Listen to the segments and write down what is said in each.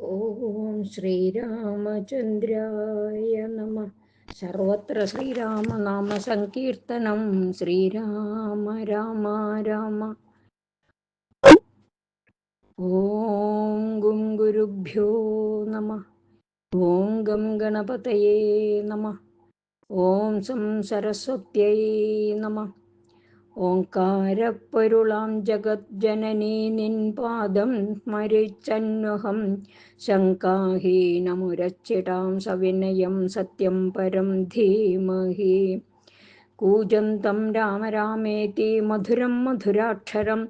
ഓം ശ്രീരാമചന്ദ്രായ നമ. സർവത്ര ശ്രീരാമനാമ സങ്കീർത്തനം. ശ്രീരാമ രാമ രാമ. ഓം ഗും ഗുരുഭ്യോ നമ. ഓം ഗം ഗണപതയേ നമ. ഓം സം സരസ്വത്यै നമ. ഓംകാരപ്പൊരുളാം ജഗജ്ജനനീ നിൻ പാദം സ്മരിച്ചന്വഹം ശങ്കാഹീനമുരച്ചിടാം സവിനയം സത്യം പരം ധീമഹി. കൂജന്തം രാമ രാമേതി മധുരം മധുരാക്ഷരം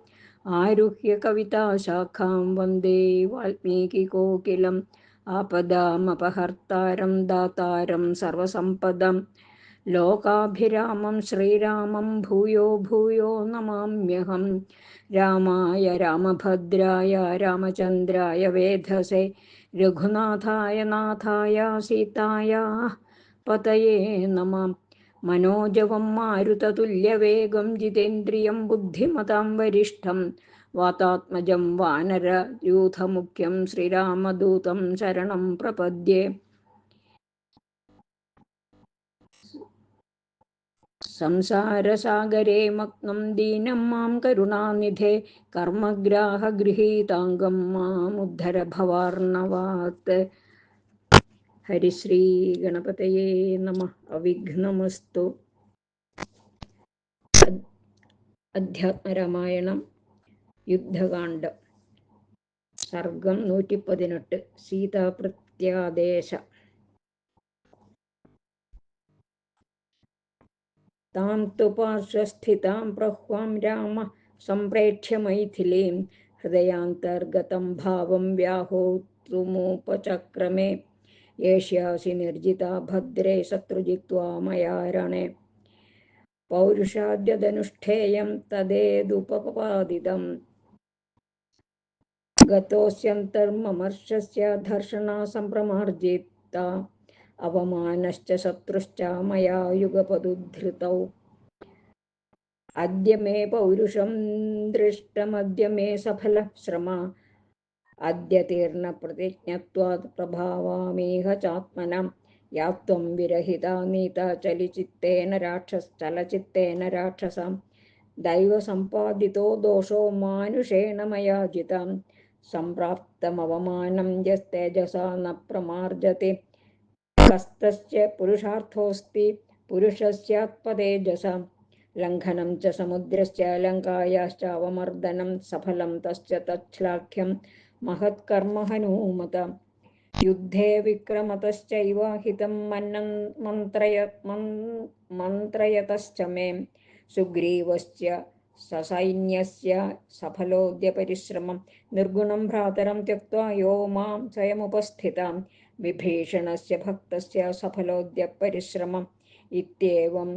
ആരുഹ്യ കവിതാശാഖാം വന്ദേ വാൽമീകികോകിലം. ആപദാമപഹർത്താരം ദാതാരം സർവസമ്പദം ലോകാഭിരാമം ശ്രീരാമം ഭൂയോ ഭൂയോ നമാമ്യഹം. രാമായ രാമഭദ്രായ രാമചന്ദ്രായ വേധസേ രഘുനാഥായ നാഥായ സീതായ പതയേ നമഃ. മനോജവം മാരുതതുല്യവേഗം ജിതേന്ദ്രിയം ബുദ്ധിമതാം വരിഷ്ഠം വാതാത്മജം വാനരയൂഥമുഖ്യം ശ്രീരാമദൂതം ശരണം പ്രപദ്യേ. സംസാരസാഗരേ മഗ്നം ദീനം മാം കരുണാനിധേ കർമ്മഗ്രാഹഗൃഹീതാംഗം മാമുദ്ധര ഭവാർണവാത്. ഹരിശ്രീ ഗണപതയേ നമഃ. അവിഘ്നമസ്തു. അധ്യാത്മരാമായണം യുദ്ധകാണ്ഡം. സർഗം 118. സീതാപ്രത്യാദേശ. താം തു പാർശ്വസ്ഥിതാം പ്രഹ്വാം രാമ സംപ്രേക്ഷ്യ മൈഥിലീം ഹൃദയാന്തർഗതം ഭാവം വ്യാഹോത്തുമുപചക്രമേ. യേഷ്യാസി നിർജിതാ ഭദ്രേ ശത്രുജിത്വാ മയാ രണേ പൗരുഷാദ്യധനുഷ്ഠേയം തദേതുപപാദിതം. ഗതോസ്യന്തർമമർഷസ്യ ധർഷണാ സംപ്രമാർജിത അവമാനശ്ച ശത്രുശ്ച മയാ യുഗപദുദ്ധൃതൗ. അദ്യ മേ പൗരുഷം ദൃഷ്ടമദ്യ മേ സഫല ശ്രമ അദ്യ തീർണ പ്രതിജ്ഞത്വാത് പ്രഭാവാമീഹ ചാത്മനം. യാത്വം വിരഹിത നീത ചലചിത്തേന രാക്ഷസം ദൈവസമ്പാദിതോ ദോഷോ മാനുഷേണ മയാ ജിതം. സംപ്രാപ്തമവമാനം യസ്തേജസാ ന പ്രമാർജതി കസ്തസ്യ പുരുഷാർത്ഥോസ്തി പുരുഷസ്യാത്പതേജസ. ലംഘനം ച സമുദ്രസ്യ ലങ്കായാശ്ചാവമർദ്ദനം സഫലം തസ്യ തച്ഛ്ലാഘ്യം മഹത്കർമ്മ ഹനൂമത. യുദ്ധേ വിക്രമതശ്ചൈവ ഹിതം മന്ത്രയതശ്ച മേ സുഗ്രീവസ്യ സസൈന്യസ്യ സഫലോദ്യ പരിശ്രമം. നിർഗുണം ഭ്രാതരം ത്യക്ത്വാ യോ മാം സ്വയമുപസ്ഥിതാം വിഭീഷണസ്യ ഭക്തസ്യ സഫലോദ്യ പരിശ്രമം. ഇത്യേവം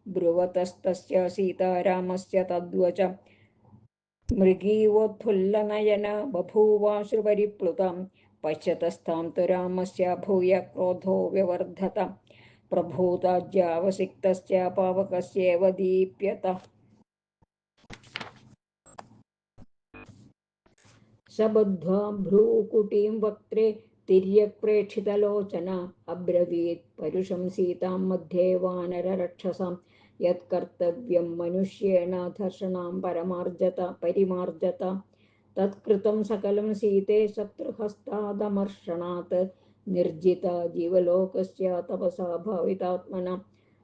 ബ്രുവതസ്തസ്യ സീതാരാമസ്യ തദ്വച മൃഗീവോത്ഫുല്ലനയന ബഭൂവാശ്രുപരിപ്ലുതം. പശ്യതസ്താം തു രാമസ്യ ഭൂയ ക്രോധോ വ്യവർദ്ധത പ്രഭൂതാജ്യാവസിക്തസ്യ പാവകസ്യേവ ദീപ്യത. സബദ്ധ്വാ ഭ്രൂകുടീം വക്ത്രേ തിര്യക് പ്രേക്ഷിതലോചന അബ്രവീത് പരുഷം സീതാം മധ്യേ വാനരരക്ഷസാം. യത്കർത്തവ്യം മനുഷ്യേണ ധർഷണാം പരിമാർജത തത്കൃതം സകലം സീതേ ശത്രുഹസ്താദമർഷണാത്. നിർജിത ജീവലോകസ്യ തപസാ ഭാവിതാത്മന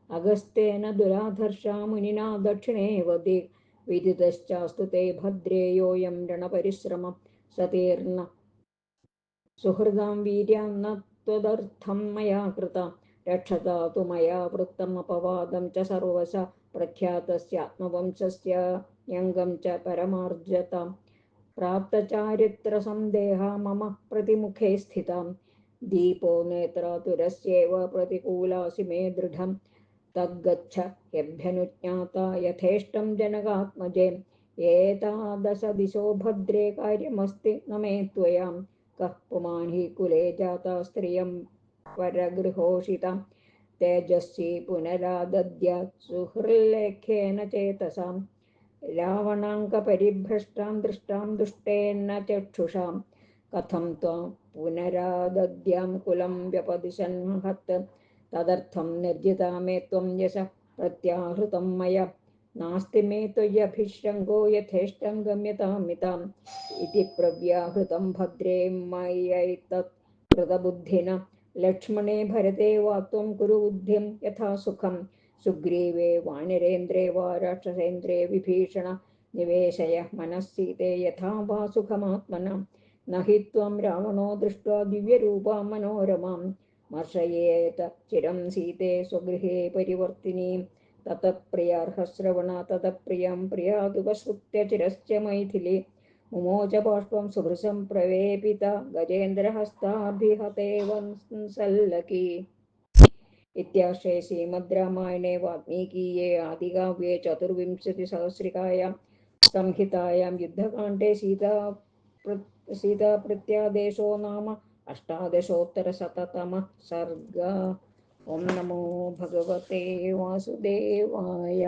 അഗസ്ത്യേന ദുരാധർഷ മുനിനാ ദക്ഷിണേവ ദിക്. വിദിതശ്ചാസ്തു തേ ഭദ്രേ യോയം രണപരിശ്രമം സതീർണ സുഹൃദാം വീര്യാം ന ത്വദർത്ഥം മയാ കൃത. രക്ഷതാ തു മയാ വൃത്തം അപവാദം ച സർവശ പ്രഖ്യാതസ്യാത്മവംശസ്യ ന്യംഗം ച പരമാർജത. പ്രാപ്തചാരിത്രസന്ദേഹ മമ പ്രതിമുഖേ സ്ഥിതാം ദീപോ നേത്രാതുരസ്യേവ പ്രതികൂലാസി മേ ദൃഢം. തദ്ഗച്ഛ യഭ്യനുജ്ഞാത യഥേഷ്ടം ജനകാത്മജേ. ഏതാദശ ദിശോ ഭദ്രേ കാര്യമസ്തി ന മേ ത്വയാം. കഃ പുമാൻ ഹി കുലേ ജാത സ്ത്രിയം പരഗൃഹോഷിതം തേജസ്വി പുനരാദദ്യാത് സുഹൃല്ലേഖേന ചേതസാം. രാവണാങ്കപരിഭ്രഷ്ടാം ദൃഷ്ടാം ദുഷ്ടേന ചക്ഷുഷാം कथं त्वां पुनरादद्यां कुलं व्यपदिशन् महत् तदर्थं निर्जिता मे त्वं यश प्रत्याहृतं मया नास्ति मे त्वय्यभिशृङ्गो यथेष्टं गम्यतामिताम् इति प्रव्याहृतं भद्रे मयैतत् कृतबुद्धिना लक्ष्मणे भरते वा त्वं कुरु बुद्धिं यथा सुखं सुग्रीवे वानरेन्द्रे वा राक्षसेन्द्रे विभीषण निवेशय मनः सीते यथा वा सुखमात्मना न हि त्वं रावणो दृष्ट्वा दिव्यरूपा मनोरमां मर्शयेत चिरं सीते स्वगृहे परिवर्तिनीं ततः प्रियार्हश्रवणा ततः प्रियं प्रियादुपश्रुत्य चिरश्च मैथिली मुमोच बाष्पं सुभृशं प्रवेपिता गजेन्द्रहस्ताभिहते वंसल्लकी इत्याश्रये श्रीमद् रामायणे वाल्मीकीये आदिकाव्ये चतुर्विंशतिसहस्रिकायां संहितायां युद्धकाण्डे सीताप्रत्यादेशो नाम अष्टादशोत्तरशततमः सर्गः। ॐ नमो भगवते वासुदेवाय।